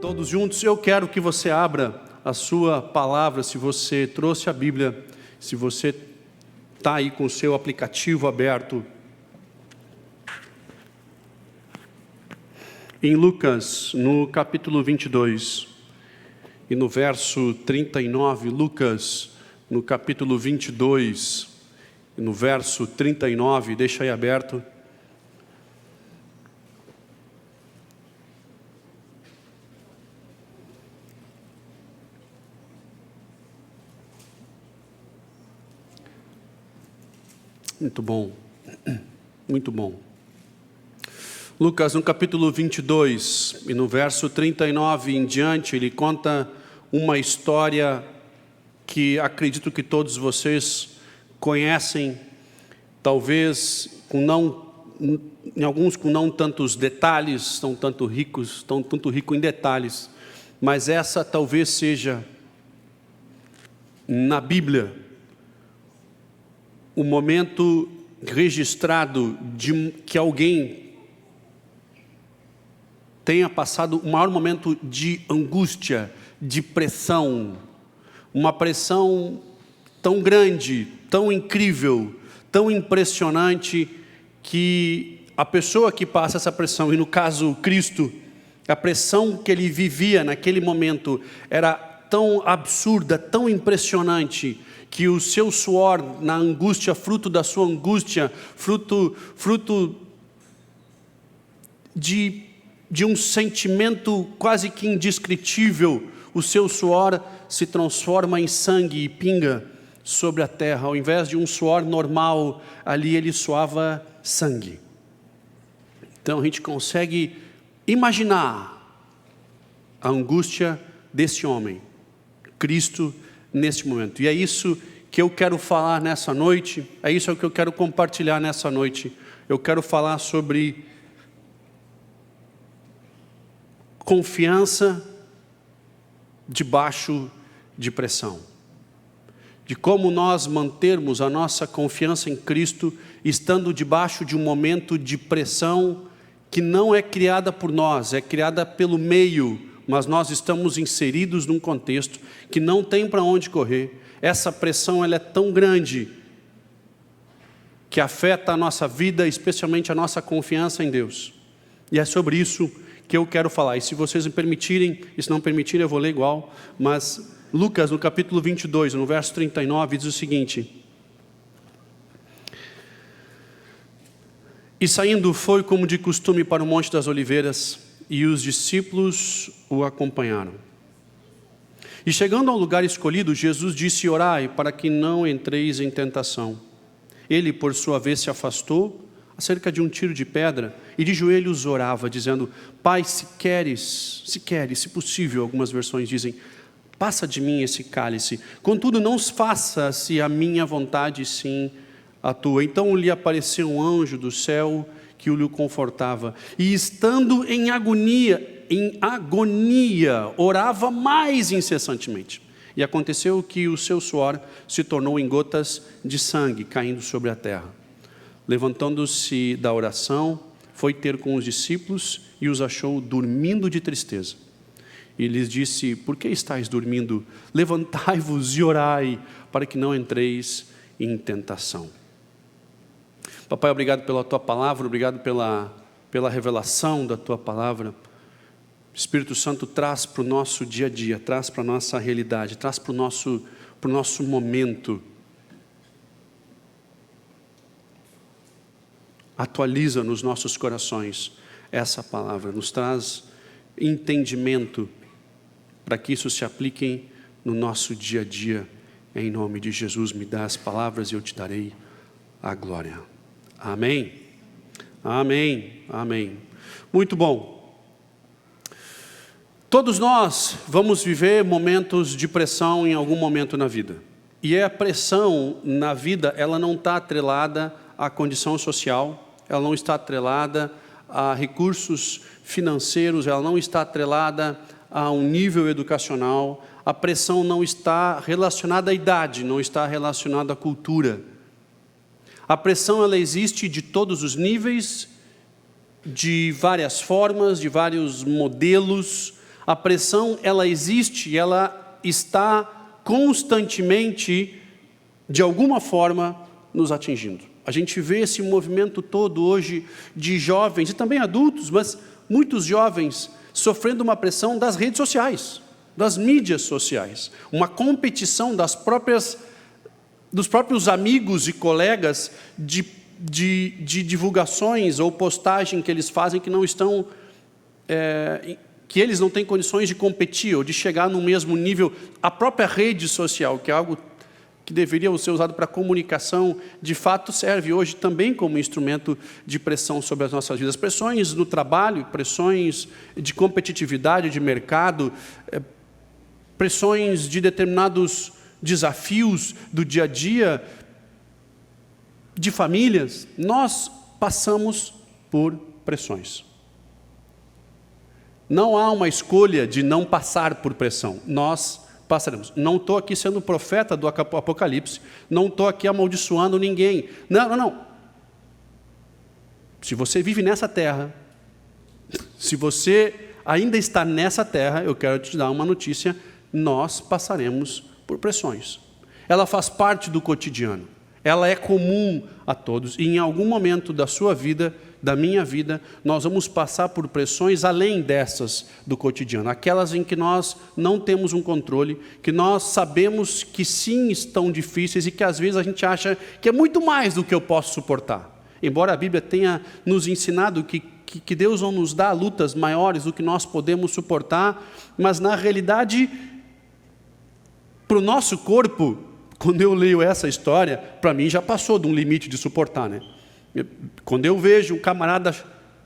Todos juntos, eu quero que você abra a sua palavra, se você trouxe a Bíblia, se você está aí com o seu aplicativo aberto. Em Lucas, no capítulo 22, e no verso 39, Lucas, no capítulo 22, e no verso 39, deixa aí aberto. Muito bom, muito bom. Lucas, no capítulo 22, e no verso 39 em diante, ele conta uma história que acredito que todos vocês conhecem, talvez em alguns com não tantos detalhes, não tanto ricos, tanto rico em detalhes, mas essa talvez seja, na Bíblia, o momento registrado de que alguém tenha passado o maior momento de angústia, de pressão, uma pressão tão grande, tão incrível, tão impressionante, que a pessoa que passa essa pressão, e no caso Cristo, a pressão que ele vivia naquele momento era tão absurda, tão impressionante, que o seu suor na angústia, fruto da sua angústia, fruto de um sentimento quase que indescritível, o seu suor se transforma em sangue e pinga sobre a terra. Ao invés de um suor normal, ali ele suava sangue. Então a gente consegue imaginar a angústia desse homem, Cristo, neste momento. E é isso que eu quero falar nessa noite, é isso que eu quero compartilhar nessa noite. Eu quero falar sobre confiança debaixo de pressão. De como nós mantermos a nossa confiança em Cristo, estando debaixo de um momento de pressão que não é criada por nós, é criada pelo meio, mas nós estamos inseridos num contexto que não tem para onde correr. Essa pressão ela é tão grande que afeta a nossa vida, especialmente a nossa confiança em Deus. E é sobre isso que eu quero falar. E se vocês me permitirem, e se não permitirem eu vou ler igual, mas Lucas no capítulo 22, no verso 39, diz o seguinte: E saindo foi como de costume para o Monte das Oliveiras, e os discípulos o acompanharam. E chegando ao lugar escolhido, Jesus disse: Orai, para que não entreis em tentação. Ele, por sua vez, se afastou, acerca de um tiro de pedra, e de joelhos orava, dizendo: Pai, se queres, se possível, algumas versões dizem, passa de mim esse cálice. Contudo, não faça-se a minha vontade, sim a tua. Então lhe apareceu um anjo do céu, que o lhe confortava, e estando em agonia, orava mais incessantemente. E aconteceu que o seu suor se tornou em gotas de sangue, caindo sobre a terra. Levantando-se da oração, foi ter com os discípulos, e os achou dormindo de tristeza. E lhes disse: Por que estáis dormindo? Levantai-vos e orai, para que não entreis em tentação. Papai, obrigado pela Tua Palavra, obrigado pela revelação da Tua Palavra. Espírito Santo, traz para o nosso dia a dia, traz para a nossa realidade, traz para o nosso momento. Atualiza nos nossos corações essa palavra, nos traz entendimento para que isso se aplique no nosso dia a dia. Em nome de Jesus, me dá as palavras e eu te darei a glória. Amém? Amém, amém. Muito bom. Todos nós vamos viver momentos de pressão em algum momento na vida. E a pressão na vida, ela não está atrelada à condição social, ela não está atrelada a recursos financeiros, ela não está atrelada a um nível educacional. A pressão não está relacionada à idade, não está relacionada à cultura. A pressão ela existe de todos os níveis, de várias formas, de vários modelos. A pressão, ela existe, ela está constantemente, de alguma forma, nos atingindo. A gente vê esse movimento todo hoje de jovens, e também adultos, mas muitos jovens sofrendo uma pressão das redes sociais, das mídias sociais, uma competição dos próprios amigos e colegas de divulgações ou postagem que eles fazem que não estão, que eles não têm condições de competir ou de chegar no mesmo nível. A própria rede social, que é algo que deveria ser usado para comunicação, de fato serve hoje também como instrumento de pressão sobre as nossas vidas. Pressões no trabalho, pressões de competitividade de mercado, pressões de determinados desafios do dia a dia, de famílias. Nós passamos por pressões. Não há uma escolha de não passar por pressão. Nós passaremos. Não estou aqui sendo profeta do Apocalipse, não estou aqui amaldiçoando ninguém. Não. Se você vive nessa terra, se você ainda está nessa terra, eu quero te dar uma notícia: nós passaremos por pressões. Ela faz parte do cotidiano, ela é comum a todos, e em algum momento da sua vida, da minha vida, nós vamos passar por pressões além dessas do cotidiano, aquelas em que nós não temos um controle, que nós sabemos que sim estão difíceis e que às vezes a gente acha que é muito mais do que eu posso suportar. Embora a Bíblia tenha nos ensinado que Deus não nos dá lutas maiores do que nós podemos suportar, mas na realidade, para o nosso corpo, quando eu leio essa história, para mim já passou de um limite de suportar, né? Quando eu vejo um camarada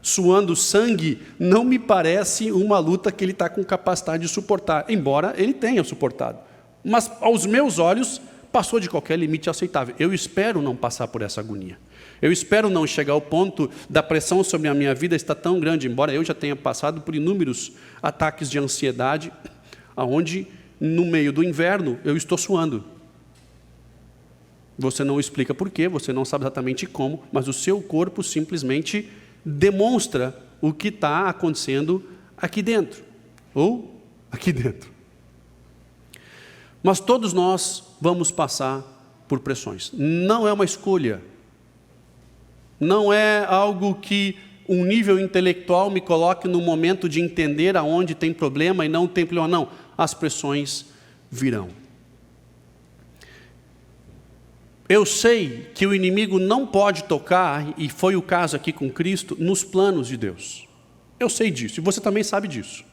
suando sangue, não me parece uma luta que ele está com capacidade de suportar, embora ele tenha suportado. Mas aos meus olhos, passou de qualquer limite aceitável. Eu espero não passar por essa agonia. Eu espero não chegar ao ponto da pressão sobre a minha vida estar tão grande, embora eu já tenha passado por inúmeros ataques de ansiedade, onde no meio do inverno eu estou suando. Você não explica por quê, você não sabe exatamente como, mas o seu corpo simplesmente demonstra o que está acontecendo aqui dentro, ou aqui dentro. Mas todos nós vamos passar por pressões. Não é uma escolha. Não é algo que um nível intelectual me coloque no momento de entender aonde tem problema e não tem problema. Não, as pressões virão. Eu sei que o inimigo não pode tocar, e foi o caso aqui com Cristo, nos planos de Deus. Eu sei disso, e você também sabe disso.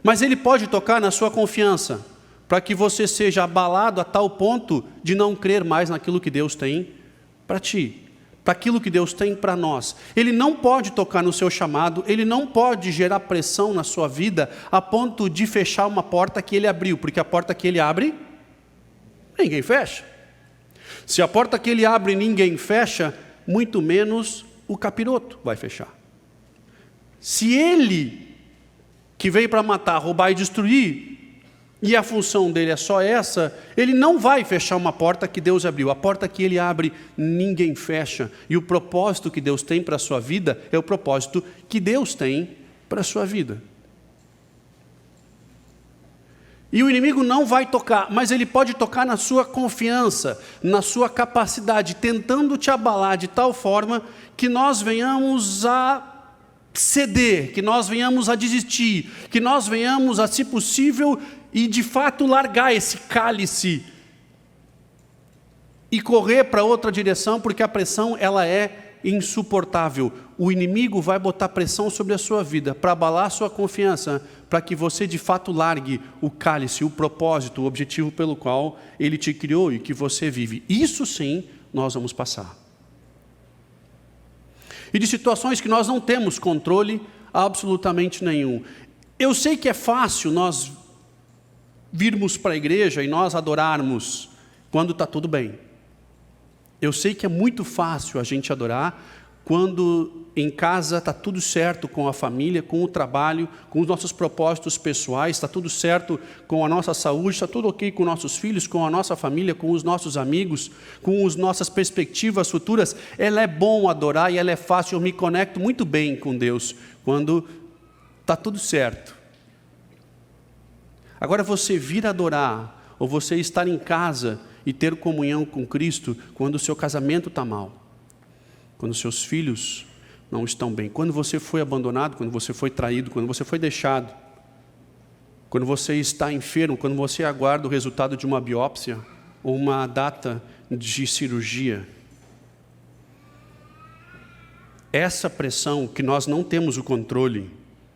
Mas ele pode tocar na sua confiança, para que você seja abalado a tal ponto de não crer mais naquilo que Deus tem para ti, para aquilo que Deus tem para nós. Ele não pode tocar no seu chamado, ele não pode gerar pressão na sua vida a ponto de fechar uma porta que ele abriu, porque a porta que ele abre, ninguém fecha. Se a porta que ele abre ninguém fecha, muito menos o capiroto vai fechar. Se ele, que veio para matar, roubar e destruir, e a função dele é só essa, ele não vai fechar uma porta que Deus abriu. A porta que ele abre, ninguém fecha. E o propósito que Deus tem para a sua vida é o propósito que Deus tem para a sua vida. E o inimigo não vai tocar, mas ele pode tocar na sua confiança, na sua capacidade, tentando te abalar de tal forma que nós venhamos a ceder, que nós venhamos a desistir, que nós venhamos a, se possível, e de fato largar esse cálice e correr para outra direção, porque a pressão ela é insuportável. O inimigo vai botar pressão sobre a sua vida para abalar a sua confiança, para que você de fato largue o cálice, o propósito, o objetivo pelo qual ele te criou e que você vive. Isso sim nós vamos passar. E de situações que nós não temos controle absolutamente nenhum. Eu sei que é fácil nós virmos para a igreja e nós adorarmos quando está tudo bem. Eu sei que é muito fácil a gente adorar quando em casa está tudo certo com a família, com o trabalho, com os nossos propósitos pessoais, está tudo certo com a nossa saúde, está tudo ok com nossos filhos, com a nossa família, com os nossos amigos, com as nossas perspectivas futuras. Ela é bom adorar e ela é fácil, eu me conecto muito bem com Deus quando está tudo certo. Agora, você vir adorar, ou você estar em casa e ter comunhão com Cristo, quando o seu casamento está mal, quando seus filhos não estão bem, quando você foi abandonado, quando você foi traído, quando você foi deixado, quando você está enfermo, quando você aguarda o resultado de uma biópsia ou uma data de cirurgia. Essa pressão que nós não temos o controle,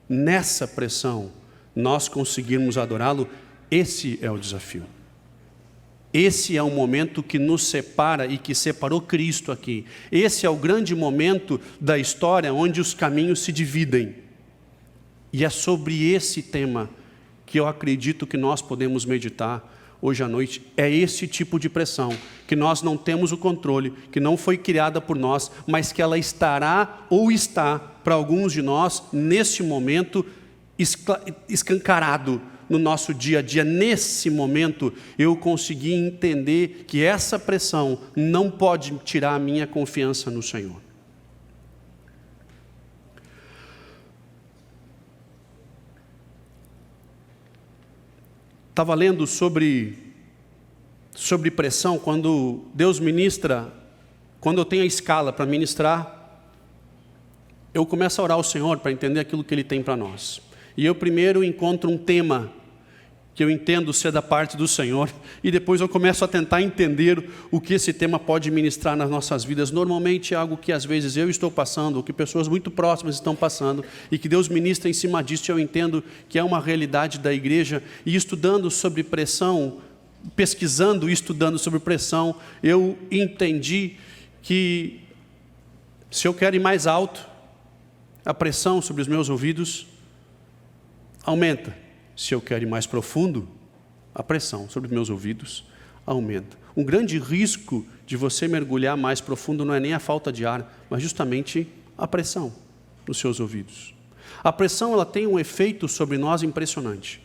nessa pressão nós conseguirmos adorá-lo, esse é o desafio. Esse é o momento que nos separa e que separou Cristo aqui. Esse é o grande momento da história onde os caminhos se dividem. E é sobre esse tema que eu acredito que nós podemos meditar hoje à noite. É esse tipo de pressão, que nós não temos o controle, que não foi criada por nós, mas que ela estará ou está para alguns de nós, nesse momento, escancarado no nosso dia a dia. Nesse momento, eu consegui entender que essa pressão não pode tirar a minha confiança no Senhor. Estava lendo sobre pressão, quando Deus ministra, quando eu tenho a escala para ministrar, eu começo a orar ao Senhor para entender aquilo que Ele tem para nós. E eu primeiro encontro um tema que eu entendo ser da parte do Senhor, e depois eu começo a tentar entender o que esse tema pode ministrar nas nossas vidas. Normalmente é algo que às vezes eu estou passando, ou que pessoas muito próximas estão passando, e que Deus ministra em cima disso, e eu entendo que é uma realidade da igreja. E estudando sobre pressão, pesquisando e estudando sobre pressão, eu entendi que se eu quero ir mais alto, a pressão sobre os meus ouvidos aumenta. Se eu quero ir mais profundo, a pressão sobre os meus ouvidos aumenta. Um grande risco de você mergulhar mais profundo não é nem a falta de ar, mas justamente a pressão nos seus ouvidos. A pressão, ela tem um efeito sobre nós impressionante.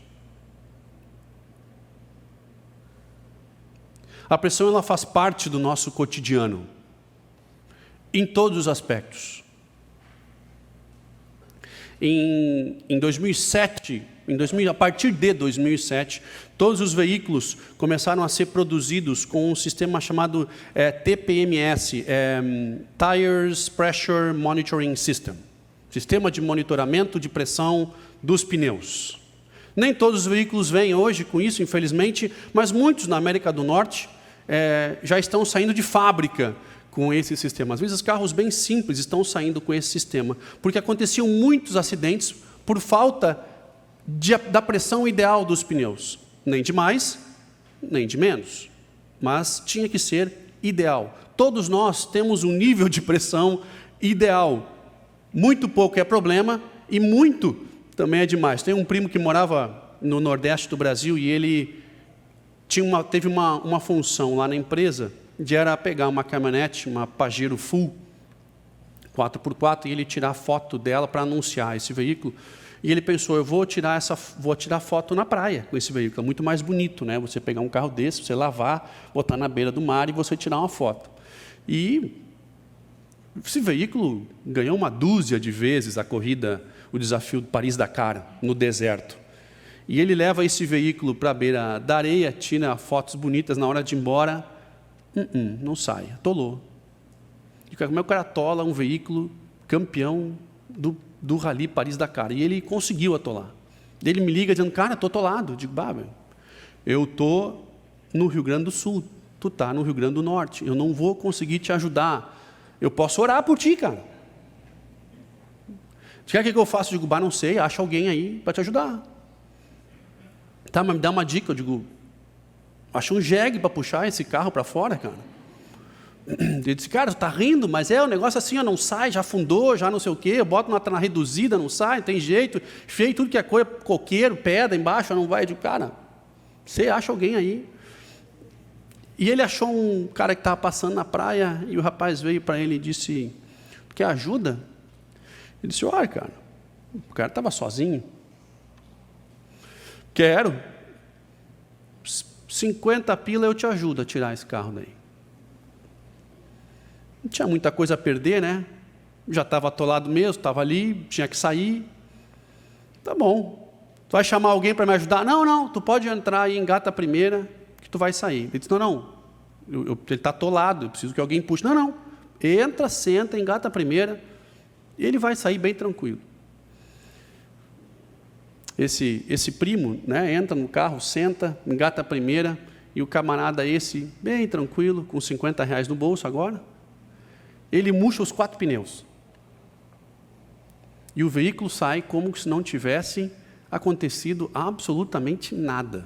A pressão, ela faz parte do nosso cotidiano, em todos os aspectos. Em 2007, a partir de 2007, todos os veículos começaram a ser produzidos com um sistema chamado TPMS, Tires Pressure Monitoring System, sistema de monitoramento de pressão dos pneus. Nem todos os veículos vêm hoje com isso, infelizmente, mas muitos na América do Norte já estão saindo de fábrica com esse sistema. Às vezes carros bem simples estão saindo com esse sistema, porque aconteciam muitos acidentes por falta da pressão ideal dos pneus. Nem de mais, nem de menos, mas tinha que ser ideal. Todos nós temos um nível de pressão ideal. Muito pouco é problema e muito também é demais. Tem um primo que morava no Nordeste do Brasil e ele teve uma função lá na empresa, de era pegar uma caminhonete, uma Pajero Full 4x4, e ele tirar foto dela para anunciar esse veículo. E ele pensou, eu vou tirar foto na praia com esse veículo, é muito mais bonito, né? Você pegar um carro desse, você lavar, botar na beira do mar e você tirar uma foto. E esse veículo ganhou uma dúzia de vezes a corrida, o desafio do Paris-Dakar, no deserto. E ele leva esse veículo para a beira da areia, tira fotos bonitas, na hora de ir embora, não sai, atolou. E como é que o cara atola um veículo campeão do Rally Paris-Dakar? E ele conseguiu atolar. Ele me liga dizendo, cara, estou atolado. Eu digo, eu estou no Rio Grande do Sul, tu está no Rio Grande do Norte, eu não vou conseguir te ajudar. Eu posso orar por ti, cara. O que eu faço? Eu digo, não sei, acha alguém aí para te ajudar. Tá, mas me dá uma dica. Eu digo, acha um jegue para puxar esse carro para fora, cara. Ele disse, cara, tu tá rindo, mas o negócio assim, não sai, já afundou, já não sei o quê, eu boto na reduzida, não sai, não tem jeito, feio tudo que é coisa, coqueiro, pedra embaixo, não vai. Eu digo, cara, você acha alguém aí? E ele achou um cara que estava passando na praia, e o rapaz veio para ele e disse, quer ajuda? Ele disse, olha, cara, o cara estava sozinho. Quero. 50 pila eu te ajudo a tirar esse carro daí. Não tinha muita coisa a perder, né? Já estava atolado mesmo, estava ali, tinha que sair. Tá bom. vai chamar alguém para me ajudar? Não, tu pode entrar e engata a primeira, que tu vai sair. Ele disse, não, ele está atolado, eu preciso que alguém puxe. Não, entra, senta, engata a primeira, ele vai sair bem tranquilo. Esse primo, né, entra no carro, senta, engata a primeira, e o camarada esse, bem tranquilo, com R$50 no bolso agora, ele murcha os 4 pneus. E o veículo sai como se não tivesse acontecido absolutamente nada.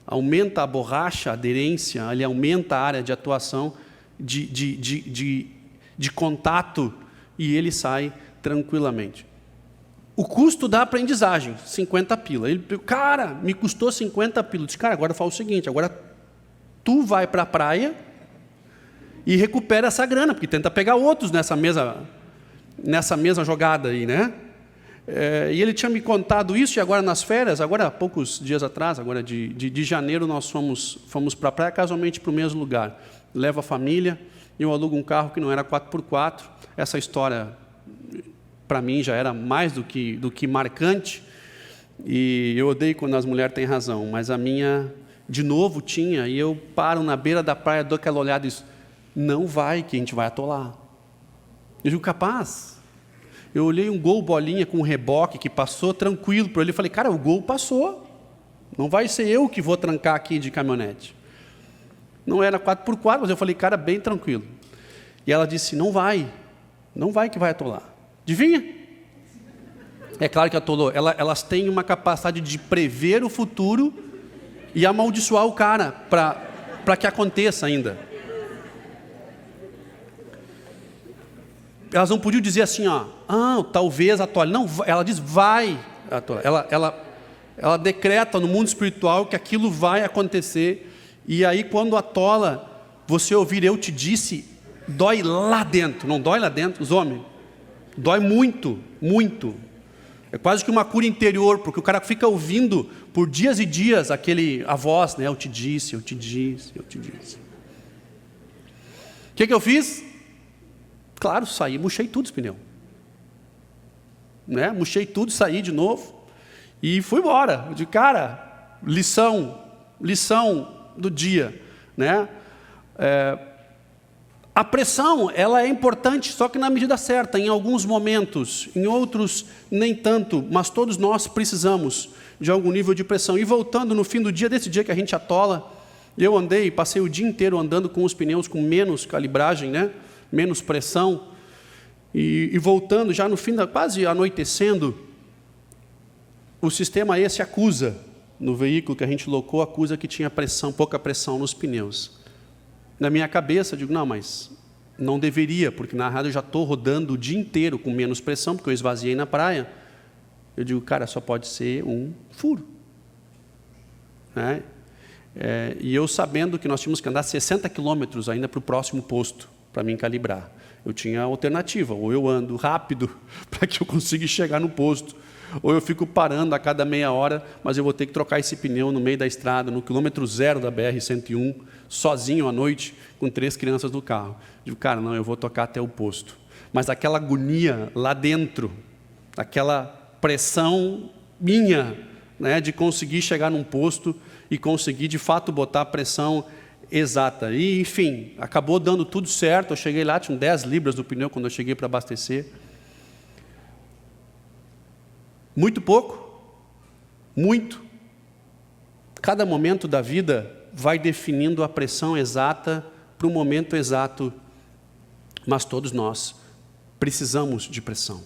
Aumenta a borracha, a aderência, ele aumenta a área de atuação, de contato, e ele sai tranquilamente. O custo da aprendizagem, 50 pila. Ele, cara, me custou 50 pila. Eu disse, cara, agora faz o seguinte, agora tu vai para a praia e recupera essa grana, porque tenta pegar outros nessa mesma jogada aí, né? E ele tinha me contado isso, e agora nas férias, agora há poucos dias atrás, agora de janeiro, nós fomos para a praia, casualmente para o mesmo lugar. Levo a família, eu alugo um carro que não era 4x4, essa história para mim já era mais do que marcante, e eu odeio quando as mulheres têm razão, mas a minha, de novo, tinha, e eu paro na beira da praia, dou aquela olhada e digo, não vai, que a gente vai atolar. Eu digo, capaz. Eu olhei um Gol bolinha com um reboque que passou tranquilo por ele, falei, cara, o Gol passou, não vai ser eu que vou trancar aqui de caminhonete. Não era 4x4, mas eu falei, cara, bem tranquilo. E ela disse, não vai que vai atolar. Adivinha? É claro que atolou. Elas têm uma capacidade de prever o futuro e amaldiçoar o cara para que aconteça ainda. Elas não podiam dizer assim, talvez atole. Não, ela diz, vai atolar. Ela decreta no mundo espiritual que aquilo vai acontecer. E aí, quando atola, você ouvir eu te disse, dói lá dentro. Não dói lá dentro, os homens? Dói muito, muito. É quase que uma cura interior, porque o cara fica ouvindo por dias e dias a voz, né? Eu te disse, eu te disse, eu te disse. O que eu fiz? Claro, saí, murchei tudo os pneus. Né? Murchei tudo, saí de novo e fui embora. Eu digo, cara, lição do dia. Né? A pressão, ela é importante, só que na medida certa, em alguns momentos, em outros nem tanto, mas todos nós precisamos de algum nível de pressão. E voltando no fim do dia, desse dia que a gente atola, eu passei o dia inteiro andando com os pneus com menos calibragem, né? Menos pressão, e voltando, já no fim, quase anoitecendo, o sistema esse acusa, no veículo que a gente locou, acusa que tinha pouca pressão nos pneus. Na minha cabeça, eu digo, não, mas não deveria, porque na rádio eu já estou rodando o dia inteiro com menos pressão, porque eu esvaziei na praia. Eu digo, cara, só pode ser um furo. Né? E eu sabendo que nós tínhamos que andar 60 quilômetros ainda para o próximo posto, para mim calibrar. Eu tinha a alternativa, ou eu ando rápido para que eu consiga chegar no posto, ou eu fico parando a cada meia hora, mas eu vou ter que trocar esse pneu no meio da estrada, no quilômetro 0 da BR-101, sozinho à noite, com 3 crianças no carro. Eu digo, cara, não, eu vou tocar até o posto. Mas aquela agonia lá dentro, aquela pressão minha, né, de conseguir chegar num posto e conseguir, de fato, botar a pressão exata. E, enfim, acabou dando tudo certo. Eu cheguei lá, tinha 10 libras do pneu quando eu cheguei para abastecer. Muito pouco, muito. Cada momento da vida vai definindo a pressão exata para o momento exato, mas todos nós precisamos de pressão.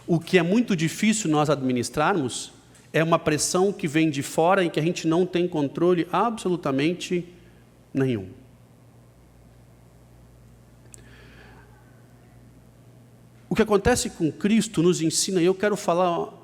O que é muito difícil nós administrarmos é uma pressão que vem de fora e que a gente não tem controle absolutamente nenhum. O que acontece com Cristo nos ensina, e eu quero falar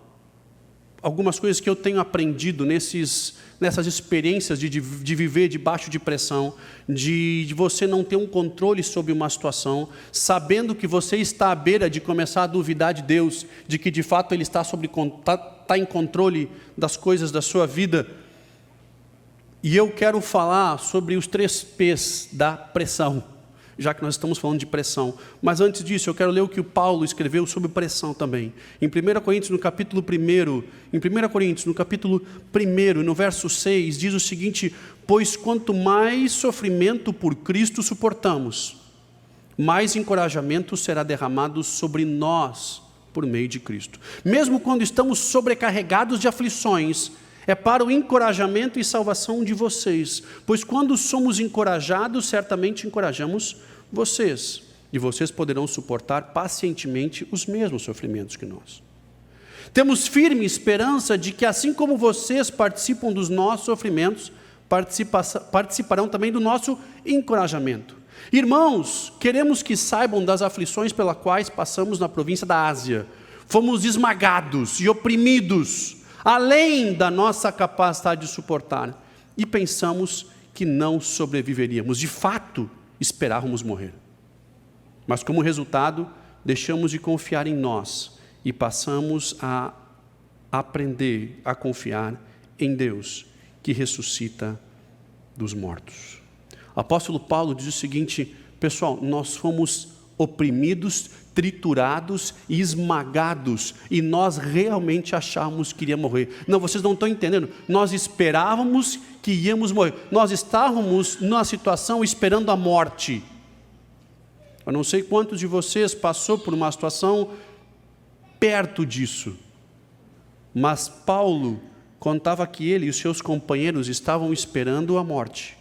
algumas coisas que eu tenho aprendido nessas experiências de viver debaixo de pressão, de você não ter um controle sobre uma situação, sabendo que você está à beira de começar a duvidar de Deus, de que de fato Ele está em controle das coisas da sua vida. E eu quero falar sobre os 3 P's da pressão. já que nós estamos falando de pressão. Mas antes disso, eu quero ler o que o Paulo escreveu sobre pressão também. Em 1 Coríntios, no capítulo 1, no verso 6, diz o seguinte: pois quanto mais sofrimento por Cristo suportamos, mais encorajamento será derramado sobre nós por meio de Cristo. Mesmo quando estamos sobrecarregados de aflições, é para o encorajamento e salvação de vocês, pois quando somos encorajados, certamente encorajamos vocês, e vocês poderão suportar pacientemente os mesmos sofrimentos que nós. Temos firme esperança de que, assim como vocês participam dos nossos sofrimentos, participarão também do nosso encorajamento. Irmãos, queremos que saibam das aflições pelas quais passamos na província da Ásia. Fomos esmagados e oprimidos, além da nossa capacidade de suportar, e pensamos que não sobreviveríamos. De fato, esperávamos morrer. Mas como resultado, deixamos de confiar em nós e passamos a aprender a confiar em Deus, que ressuscita dos mortos. O apóstolo Paulo diz o seguinte: pessoal, nós fomos oprimidos, triturados e esmagados, e nós realmente achávamos que iria morrer. Não, vocês não estão entendendo. Nós esperávamos que íamos morrer. Nós estávamos numa situação esperando a morte. Eu não sei quantos de vocês passou por uma situação perto disso, mas Paulo contava que ele e os seus companheiros estavam esperando a morte,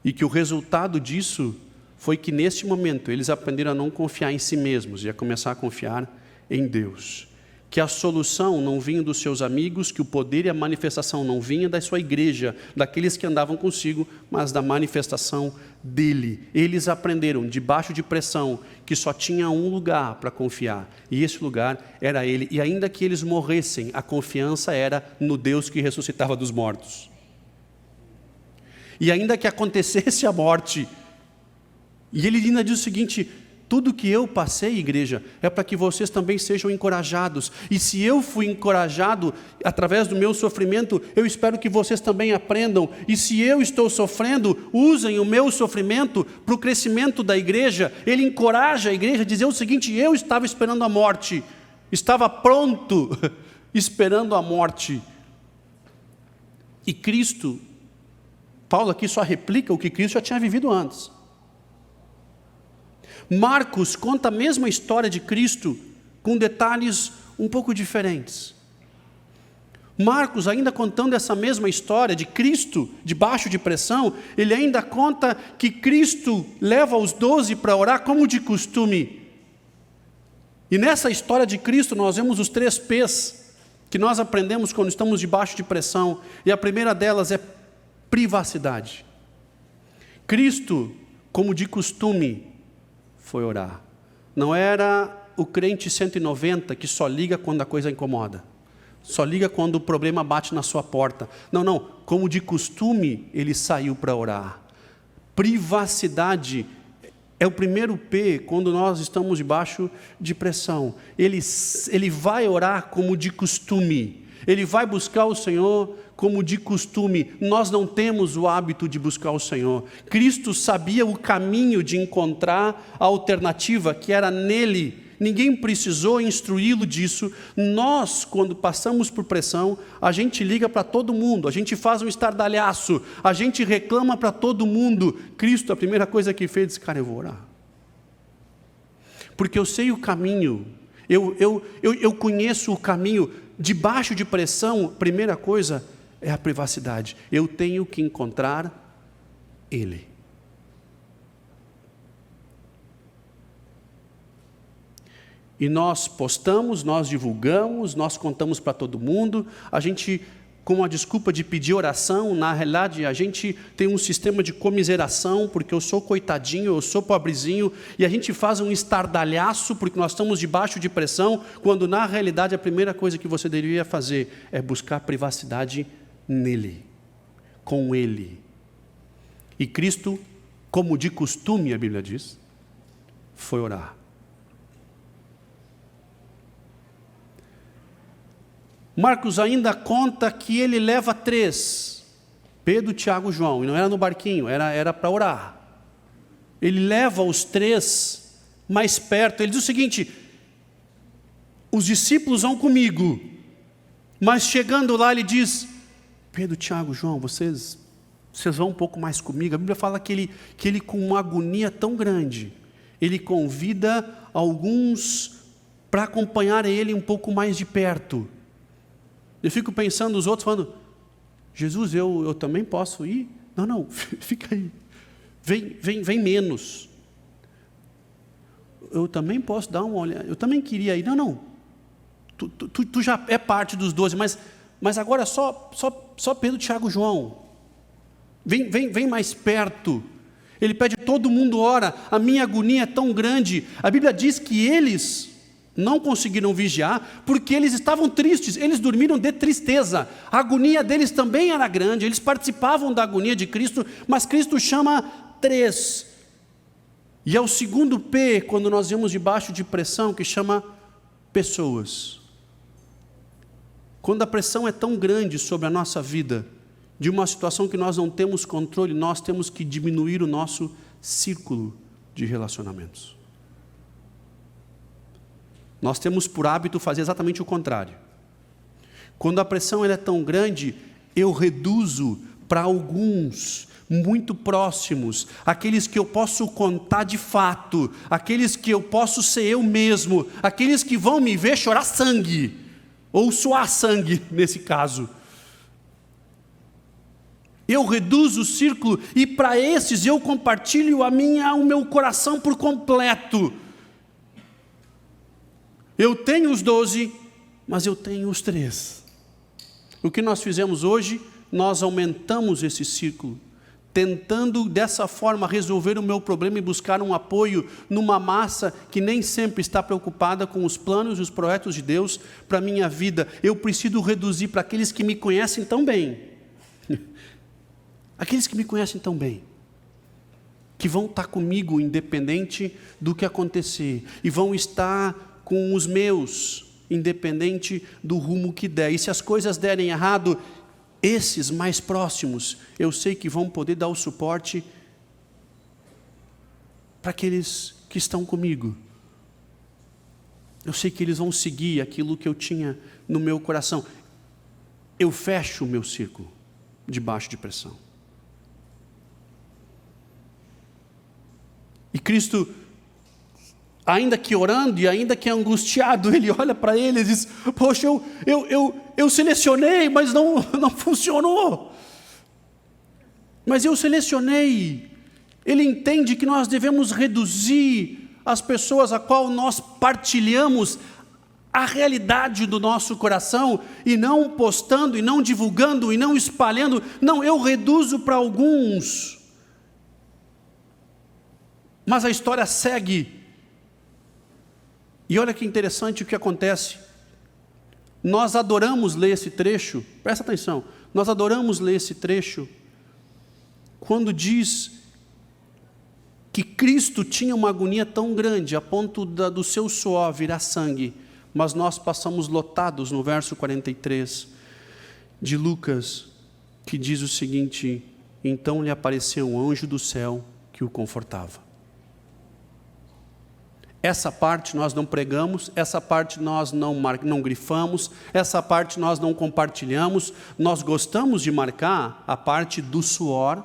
e que o resultado disso foi que nesse momento eles aprenderam a não confiar em si mesmos e a começar a confiar em Deus. Que a solução não vinha dos seus amigos, que o poder e a manifestação não vinha da sua igreja, daqueles que andavam consigo, mas da manifestação dele. Eles aprenderam, debaixo de pressão, que só tinha um lugar para confiar, e esse lugar era ele. E ainda que eles morressem, a confiança era no Deus que ressuscitava dos mortos. E ainda que acontecesse a morte, e ele ainda diz o seguinte: tudo que eu passei, igreja, é para que vocês também sejam encorajados. E se eu fui encorajado através do meu sofrimento, eu espero que vocês também aprendam. E se eu estou sofrendo, usem o meu sofrimento para o crescimento da igreja. Ele encoraja a igreja a dizer o seguinte: eu estava esperando a morte, estava pronto, esperando a morte. E Cristo, Paulo aqui só replica o que Cristo já tinha vivido antes. Marcos conta a mesma história de Cristo, com detalhes um pouco diferentes. Marcos, ainda contando essa mesma história de Cristo, debaixo de pressão, ele ainda conta que Cristo leva os 12 para orar como de costume. E nessa história de Cristo nós vemos os 3 P's, que nós aprendemos quando estamos debaixo de pressão, e a primeira delas é privacidade. Cristo, como de costume, foi orar. Não era o crente 190 que só liga quando a coisa incomoda, só liga quando o problema bate na sua porta. Não, como de costume ele saiu para orar. Privacidade é o primeiro P quando nós estamos debaixo de pressão. Ele vai orar como de costume, ele vai buscar o Senhor como de costume. Nós não temos o hábito de buscar o Senhor. Cristo sabia o caminho de encontrar a alternativa, que era nele. Ninguém precisou instruí-lo disso. Nós, quando passamos por pressão, a gente liga para todo mundo, a gente faz um estardalhaço, a gente reclama para todo mundo. Cristo, a primeira coisa que fez, disse: cara, eu vou orar, porque eu sei o caminho, eu conheço o caminho. Debaixo de pressão, primeira coisa é a privacidade. Eu tenho que encontrar Ele. E nós postamos, nós divulgamos, nós contamos para todo mundo. A gente, com a desculpa de pedir oração, na realidade a gente tem um sistema de comiseração, porque eu sou coitadinho, eu sou pobrezinho, e a gente faz um estardalhaço porque nós estamos debaixo de pressão, quando na realidade a primeira coisa que você deveria fazer é buscar privacidade nele, com Ele. E Cristo, como de costume, a Bíblia diz, foi orar. Marcos ainda conta que ele leva 3 Pedro, Tiago, João, e não era no barquinho, era para orar. Ele leva os 3 mais perto, ele diz o seguinte: os discípulos vão comigo, mas chegando lá ele diz: Pedro, Tiago, João, vocês vão um pouco mais comigo. A Bíblia fala que ele com uma agonia tão grande, ele convida alguns para acompanhar ele um pouco mais de perto. Eu fico pensando, os outros falando: Jesus, eu também posso ir? Não, fica aí. Vem menos. Eu também posso dar uma olhada. Eu também queria ir. Não. Tu já é parte dos 12, mas agora só Pedro, Tiago, João. Vem mais perto. Ele pede, todo mundo ora. A minha agonia é tão grande. A Bíblia diz que eles não conseguiram vigiar porque eles estavam tristes, eles dormiram de tristeza. A agonia deles também era grande, eles participavam da agonia de Cristo, mas Cristo chama 3. E é o segundo P, quando nós vemos debaixo de pressão, que chama pessoas. Quando a pressão é tão grande sobre a nossa vida, de uma situação que nós não temos controle, nós temos que diminuir o nosso círculo de relacionamentos. Nós temos por hábito fazer exatamente o contrário. Quando a pressão ela é tão grande, eu reduzo para alguns muito próximos, aqueles que eu posso contar de fato, aqueles que eu posso ser eu mesmo, aqueles que vão me ver chorar sangue, ou suar sangue nesse caso. Eu reduzo o círculo e para esses eu compartilho o meu coração por completo. Eu tenho os 12, mas eu tenho os 3. O que nós fizemos hoje, nós aumentamos esse círculo, tentando dessa forma resolver o meu problema e buscar um apoio numa massa que nem sempre está preocupada com os planos e os projetos de Deus para a minha vida. Eu preciso reduzir para aqueles que me conhecem tão bem. Aqueles que me conhecem tão bem, que vão estar comigo independente do que acontecer, e vão estar com os meus, independente do rumo que der. E se as coisas derem errado, esses mais próximos, eu sei que vão poder dar o suporte para aqueles que estão comigo. Eu sei que eles vão seguir aquilo que eu tinha no meu coração. Eu fecho o meu círculo debaixo de pressão. E Cristo, ainda que orando e ainda que angustiado, ele olha para ele e diz: poxa, eu selecionei, mas não funcionou. Mas eu selecionei. Ele entende que nós devemos reduzir as pessoas a qual nós partilhamos a realidade do nosso coração, e não postando, e não divulgando, e não espalhando. Não, eu reduzo para alguns. Mas a história segue. E olha que interessante o que acontece. Nós adoramos ler esse trecho, presta atenção, nós adoramos ler esse trecho, quando diz que Cristo tinha uma agonia tão grande, a ponto do seu suor virar sangue, mas nós passamos lotados no verso 43 de Lucas, que diz o seguinte: então lhe apareceu um anjo do céu que o confortava. Essa parte nós não pregamos, essa parte nós não grifamos, essa parte nós não compartilhamos. Nós gostamos de marcar a parte do suor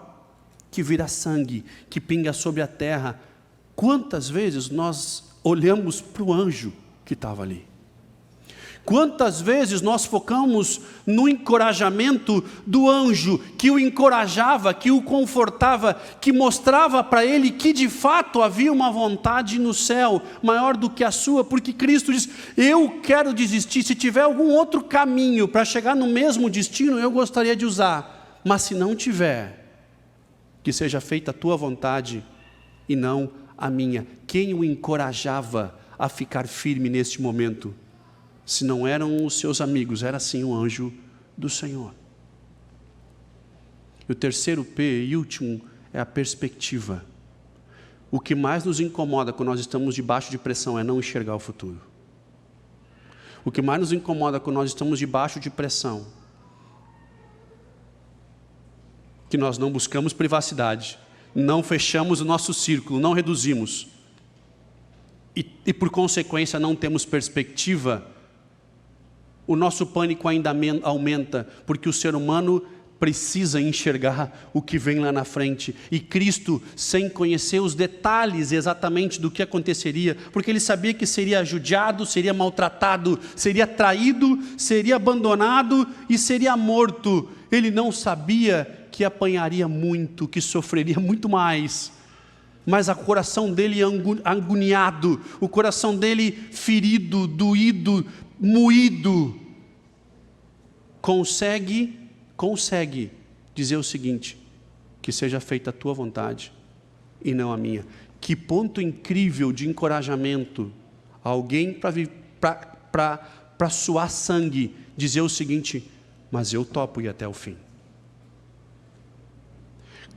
que vira sangue, que pinga sobre a terra. Quantas vezes nós olhamos para o anjo que estava ali? Quantas vezes nós focamos no encorajamento do anjo, que o encorajava, que o confortava, que mostrava para ele que de fato havia uma vontade no céu, maior do que a sua, porque Cristo diz: eu quero desistir, se tiver algum outro caminho para chegar no mesmo destino, eu gostaria de usar, mas se não tiver, que seja feita a tua vontade e não a minha. Quem o encorajava a ficar firme neste momento? Se não eram os seus amigos, era sim o anjo do Senhor. E o terceiro P e último é a perspectiva. O que mais nos incomoda quando nós estamos debaixo de pressão é não enxergar o futuro. O que mais nos incomoda quando nós estamos debaixo de pressão que nós não buscamos privacidade, não fechamos o nosso círculo, não reduzimos, e por consequência não temos perspectiva, o nosso pânico ainda aumenta, porque o ser humano precisa enxergar o que vem lá na frente. E Cristo, sem conhecer os detalhes exatamente do que aconteceria, porque ele sabia que seria judiado, seria maltratado, seria traído, seria abandonado e seria morto. Ele não sabia que apanharia muito, que sofreria muito mais. Mas o coração dele agoniado, o coração dele ferido, doído, moído, consegue dizer o seguinte: que seja feita a tua vontade e não a minha. Que ponto incrível de encorajamento, alguém para suar sangue, dizer o seguinte: mas eu topo ir até o fim.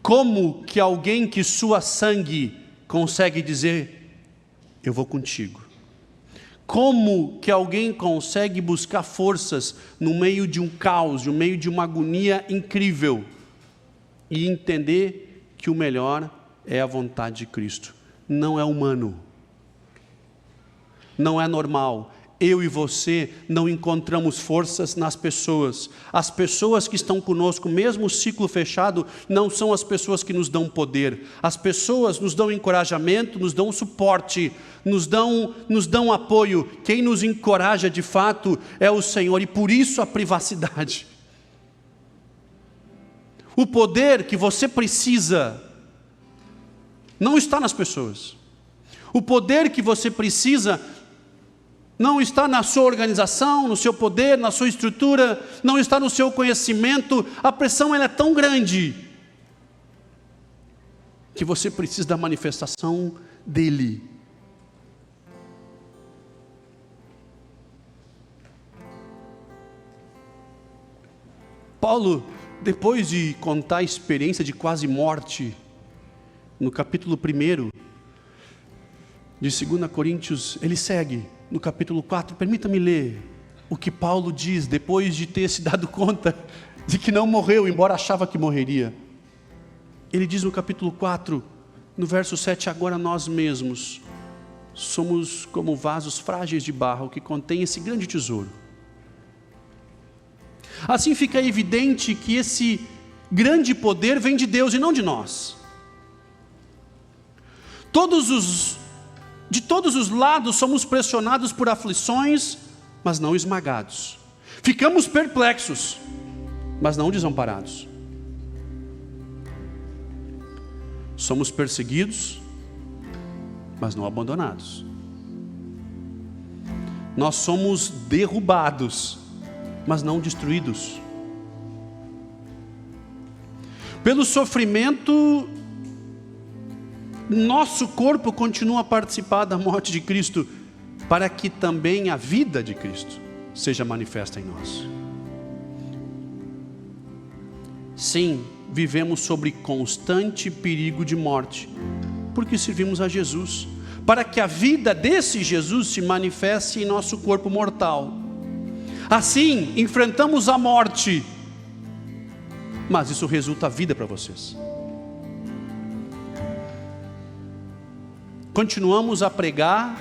Como que alguém que sua sangue consegue dizer: eu vou contigo? Como que alguém consegue buscar forças no meio de um caos, no meio de uma agonia incrível, e entender que o melhor é a vontade de Cristo? Não é humano, não é normal. Eu e você não encontramos forças nas pessoas. As pessoas que estão conosco, mesmo o ciclo fechado, não são as pessoas que nos dão poder. As pessoas nos dão encorajamento, nos dão suporte, nos dão apoio. Quem nos encoraja de fato é o Senhor, e por isso a privacidade. O poder que você precisa não está nas pessoas. O poder que você precisa não está na sua organização, no seu poder, na sua estrutura, não está no seu conhecimento. A pressão ela é tão grande que você precisa da manifestação dele. Paulo, depois de contar a experiência de quase morte, no capítulo 1 de 2 Coríntios, ele segue. No capítulo 4, permita-me ler o que Paulo diz, depois de ter se dado conta de que não morreu, embora achava que morreria. Ele diz no capítulo 4, no verso 7, agora nós mesmos somos como vasos frágeis de barro que contém esse grande tesouro. Assim fica evidente que esse grande poder vem de Deus e não de nós. De todos os lados somos pressionados por aflições, mas não esmagados. Ficamos perplexos, mas não desamparados. Somos perseguidos, mas não abandonados. Nós somos derrubados, mas não destruídos. Pelo sofrimento, nosso corpo continua a participar da morte de Cristo, para que também a vida de Cristo seja manifesta em nós. Sim, vivemos sobre constante perigo de morte, porque servimos a Jesus, para que a vida desse Jesus se manifeste em nosso corpo mortal. Assim, enfrentamos a morte, mas isso resulta vida para vocês. Continuamos a pregar,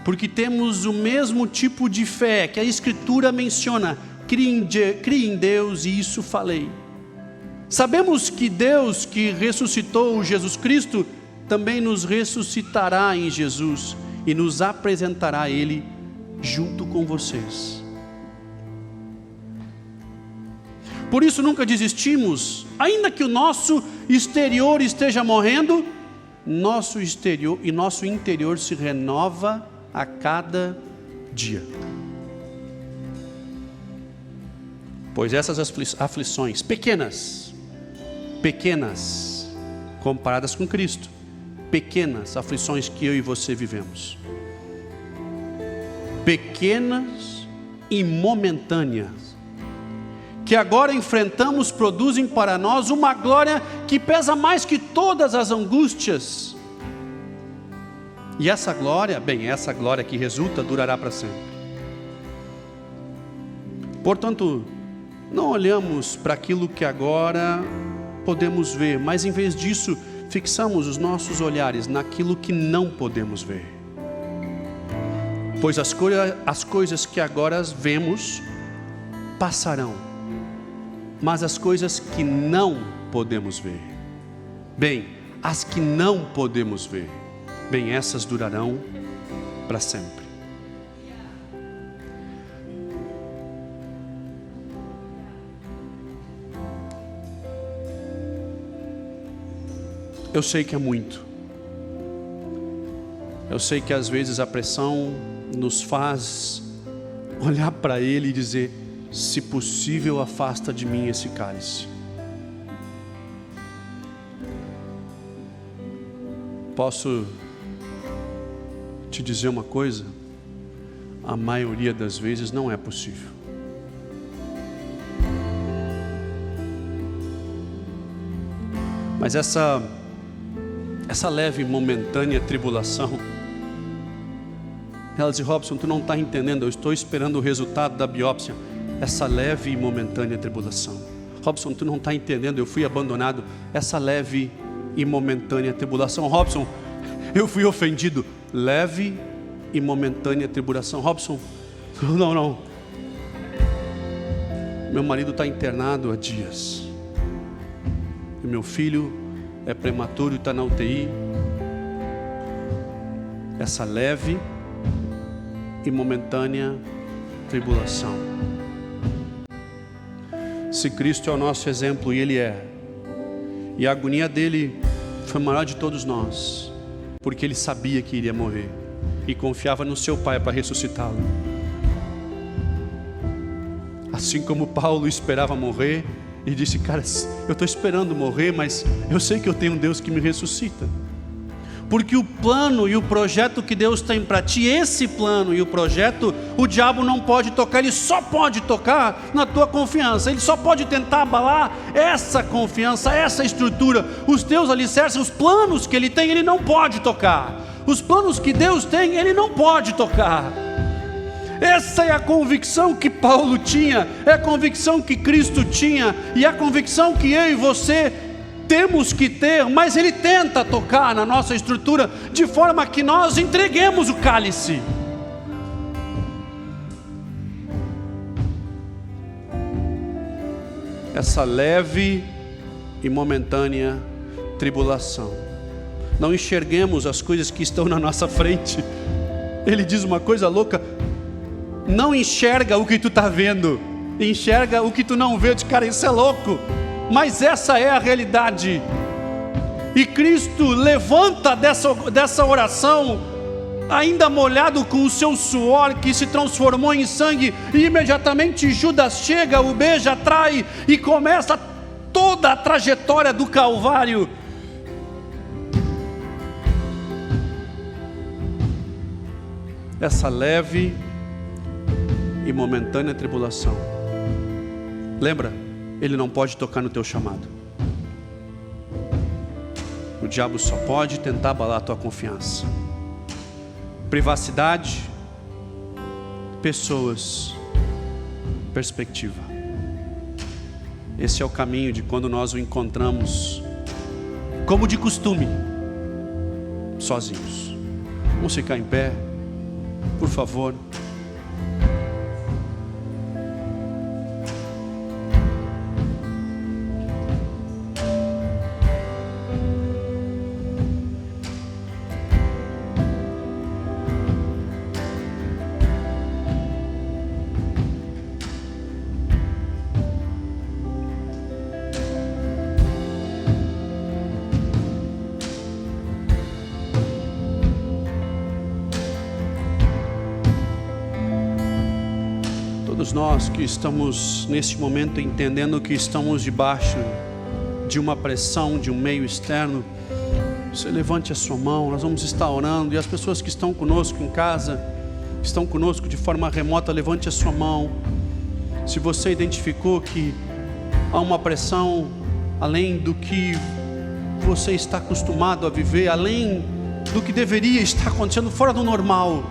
porque temos o mesmo tipo de fé que a Escritura menciona: crie em Deus, e isso falei. Sabemos que Deus que ressuscitou Jesus Cristo, também nos ressuscitará em Jesus, e nos apresentará a Ele junto com vocês. Por isso nunca desistimos, ainda que o nosso exterior esteja morrendo, nosso exterior e nosso interior se renova a cada dia. Pois essas aflições pequenas, comparadas com Cristo, pequenas aflições que eu e você vivemos, pequenas e momentâneas, que agora enfrentamos, produzem para nós uma glória que pesa mais que todas as angústias. E essa glória que resulta, durará para sempre. Portanto, não olhamos para aquilo que agora podemos ver, mas em vez disso, fixamos os nossos olhares naquilo que não podemos ver. Pois as coisas que agora vemos passarão, mas as coisas que não podemos ver, bem, as que não podemos ver, bem, essas durarão para sempre. Eu sei que é muito. Eu sei que às vezes a pressão nos faz olhar para Ele e dizer: se possível, afasta de mim esse cálice. Posso te dizer uma coisa? A maioria das vezes não é possível. Mas essa leve e momentânea tribulação, ela disse: Robson, tu não está entendendo, eu estou esperando o resultado da biópsia. Essa leve e momentânea tribulação. Robson, tu não está entendendo, eu fui abandonado. Essa leve e momentânea tribulação. Robson, eu fui ofendido. Leve e momentânea tribulação. Robson, não. Meu marido está internado há dias. E meu filho é prematuro e está na UTI. Essa leve e momentânea tribulação. Se Cristo é o nosso exemplo, e Ele é, e a agonia dele foi maior de todos nós, porque Ele sabia que iria morrer e confiava no seu Pai para ressuscitá-lo. Assim como Paulo esperava morrer e disse: cara, eu estou esperando morrer, mas eu sei que eu tenho um Deus que me ressuscita. Porque o plano e o projeto que Deus tem para ti, esse plano e o projeto, o diabo não pode tocar. Ele só pode tocar na tua confiança. Ele só pode tentar abalar essa confiança, essa estrutura, os teus alicerces, os planos que Ele tem. Ele não pode tocar. Os planos que Deus tem, Ele não pode tocar. Essa é a convicção que Paulo tinha, é a convicção que Cristo tinha, e a convicção que eu e você temos que ter. Mas Ele tenta tocar na nossa estrutura de forma que nós entreguemos o cálice. Essa leve e momentânea tribulação. Não enxerguemos as coisas que estão na nossa frente. Ele diz uma coisa louca: não enxerga o que tu está vendo, enxerga o que tu não vê. Eu disse: cara, isso é louco, mas essa é a realidade. E Cristo levanta dessa oração, ainda molhado com o seu suor que se transformou em sangue, e imediatamente Judas chega, o beija, trai, e começa toda a trajetória do Calvário. Essa leve e momentânea tribulação. Lembra? Ele não pode tocar no teu chamado. O diabo só pode tentar abalar a tua confiança. Privacidade, pessoas, perspectiva. Esse é o caminho de quando nós o encontramos, como de costume, sozinhos. Vamos ficar em pé, por favor. Todos nós que estamos neste momento entendendo que estamos debaixo de uma pressão, de um meio externo, você levante a sua mão, nós vamos estar orando. E as pessoas que estão conosco em casa, estão conosco de forma remota, levante a sua mão. Se você identificou que há uma pressão além do que você está acostumado a viver, além do que deveria estar acontecendo, fora do normal,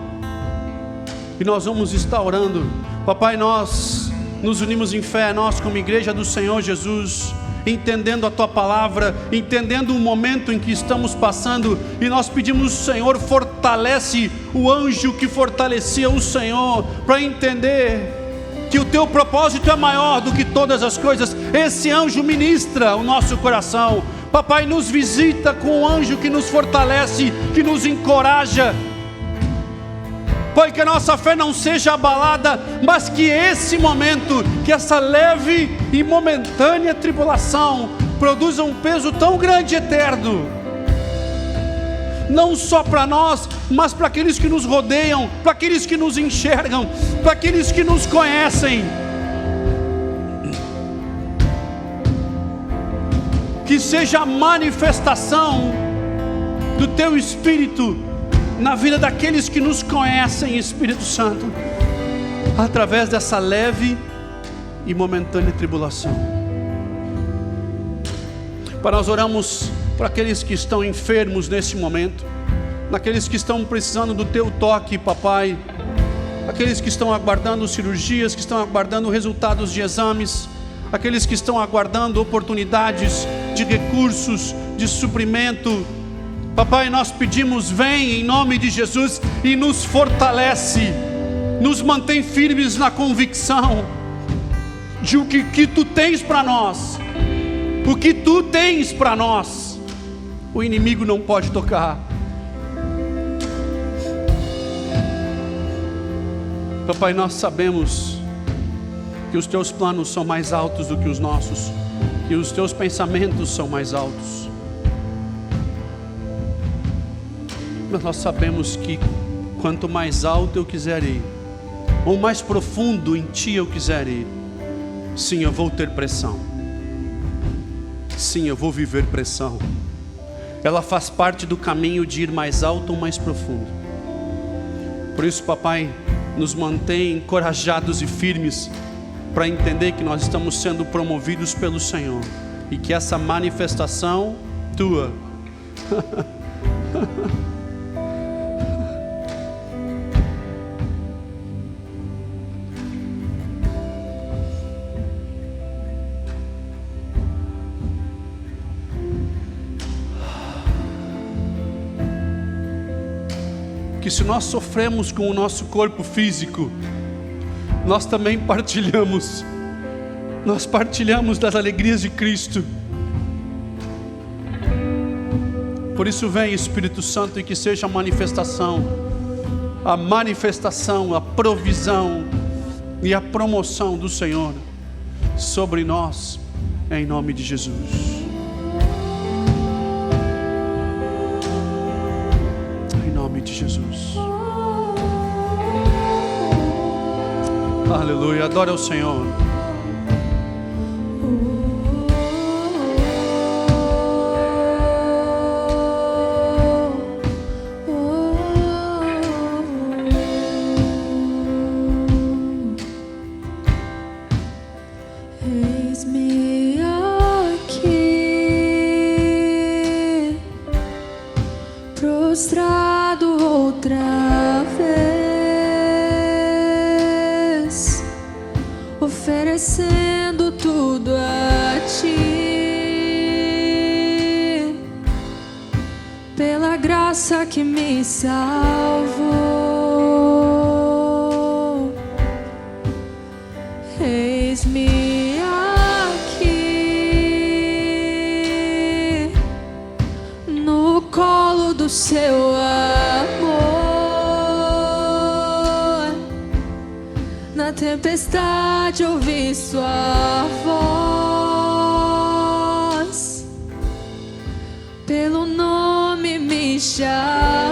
e nós vamos estar orando. Papai, nós nos unimos em fé, nós como igreja do Senhor Jesus, entendendo a Tua palavra, entendendo o momento em que estamos passando, e nós pedimos, Senhor, fortalece o anjo que fortalecia o Senhor, para entender que o Teu propósito é maior do que todas as coisas. Esse anjo ministra o nosso coração. Papai, nos visita com um anjo que nos fortalece, que nos encoraja. Pai, que a nossa fé não seja abalada, mas que esse momento, que essa leve e momentânea tribulação produza um peso tão grande e eterno, não só para nós, mas para aqueles que nos rodeiam, para aqueles que nos enxergam, para aqueles que nos conhecem. Que seja a manifestação do Teu Espírito na vida daqueles que nos conhecem, Espírito Santo, através dessa leve e momentânea tribulação. Pai, nós oramos para aqueles que estão enfermos nesse momento, naqueles que estão precisando do Teu toque, Papai, aqueles que estão aguardando cirurgias, que estão aguardando resultados de exames, aqueles que estão aguardando oportunidades de recursos, de suprimento. Papai, nós pedimos, vem em nome de Jesus e nos fortalece, nos mantém firmes na convicção de o que Tu tens para nós. O que Tu tens para nós, o inimigo não pode tocar. Papai, nós sabemos que os Teus planos são mais altos do que os nossos, que os Teus pensamentos são mais altos. Mas nós sabemos que quanto mais alto eu quiser ir, ou mais profundo em Ti eu quiser ir, sim, eu vou ter pressão. Sim, eu vou viver pressão. Ela faz parte do caminho de ir mais alto ou mais profundo. Por isso, Papai, nos mantém encorajados e firmes, para entender que nós estamos sendo promovidos pelo Senhor, e que essa manifestação Tua que se nós sofremos com o nosso corpo físico, nós também partilhamos das alegrias de Cristo. Por isso vem, Espírito Santo, e que seja a manifestação, a provisão e a promoção do Senhor sobre nós, em nome de Jesus. Em nome de Jesus. Aleluia, adora o Senhor. Eis-me aqui, prostrado outra vez, oferecendo tudo a Ti, pela graça que me salvou. Eis-me aqui, no colo do Seu amor, na tempestade ouvi Sua voz, pelo nome me chamou.